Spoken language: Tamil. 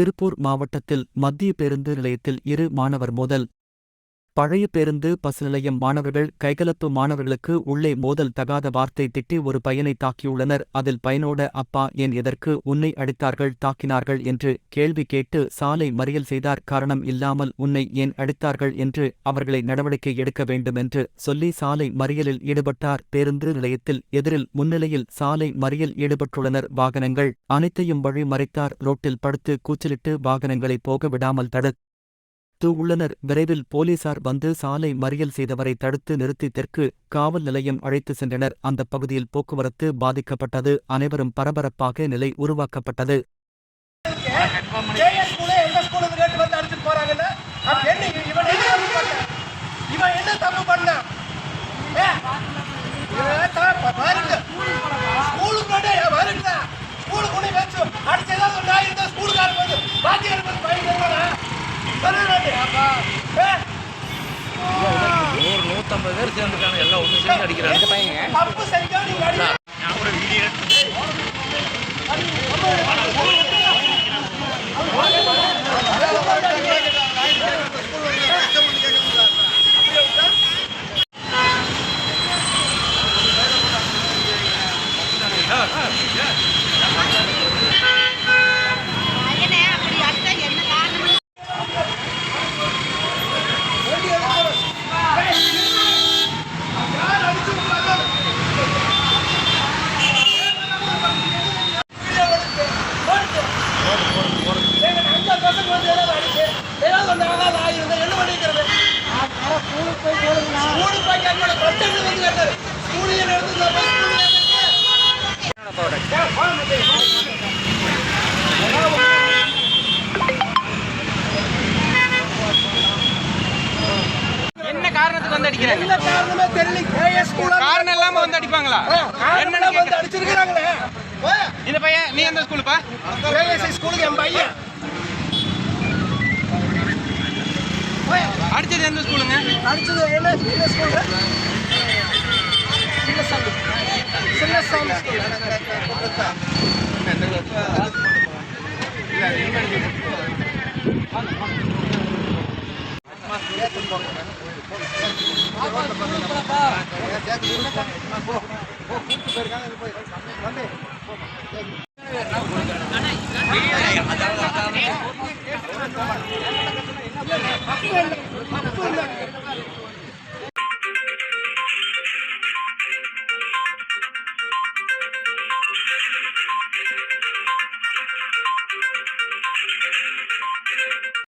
திருப்பூர் மாவட்டத்தில் மத்திய பேருந்து நிலையத்தில் இரு மாணவர் மோதல். பழைய பேருந்து பஸ் நிலையம் மாணவர்கள் கைகலப்பு மாணவர்களுக்கு உள்ளே மோதல் தகாத வார்த்தை திட்டி ஒரு பையனை தாக்கியுள்ளனர். அதில் பையனோட அப்பா ஏன் எதற்கு உன்னை அடித்தார்கள் தாக்கினார்கள் என்று கேள்வி கேட்டு சாலை மறியல் செய்தார். காரணம் இல்லாமல் உன்னை ஏன் அடித்தார்கள் என்று அவர்களை நடவடிக்கை எடுக்க வேண்டும் என்று சொல்லி சாலை மறியலில் ஈடுபட்டார். பேருந்து நிலையத்தில் எதிரில் முன்னிலையில் சாலை மறியல் ஈடுபட்டுள்ளனர். வாகனங்கள் அனைத்தையும் வழி மறைத்தார். ரோட்டில் படுத்து கூச்சலிட்டு வாகனங்களை போக விடாமல் உள்ளனர். விரைவில் போலீசார் வந்து சாலை மறியல் செய்தவரை தடுத்து நிறுத்தி தெற்கு காவல் நிலையம் அழைத்து சென்றனர். அந்த பகுதியில் போக்குவரத்து பாதிக்கப்பட்டது. அனைவரும் பரபரப்பாக நிலை உருவாக்கப்பட்டது. ஒரு 150 பேர் சேர்ந்துருக்காங்க. எல்லாம் ஒன்று சேர்ந்து அடிக்கிறாங்க. என்ன காரணத்துக்கு வந்து அடிக்கிறாங்க? என்ன காரணமே தெரியல. கேஎஸ் ஸ்கூல் காரணம் இல்லாம வந்து அடிப்பாங்களா? என்னன்னு வந்து அடிச்சிருக்காங்களே. இந்த பையன் நீ எந்த ஸ்கூல்ப்பா? கேஎஸ் ஸ்கூலுக்கு என் பையன் அடிச்சது எந்த ஸ்கூலுங்க? அடிச்சது என்ன ஸ்கூல்? சின்னசாமி ஸ்கூல்.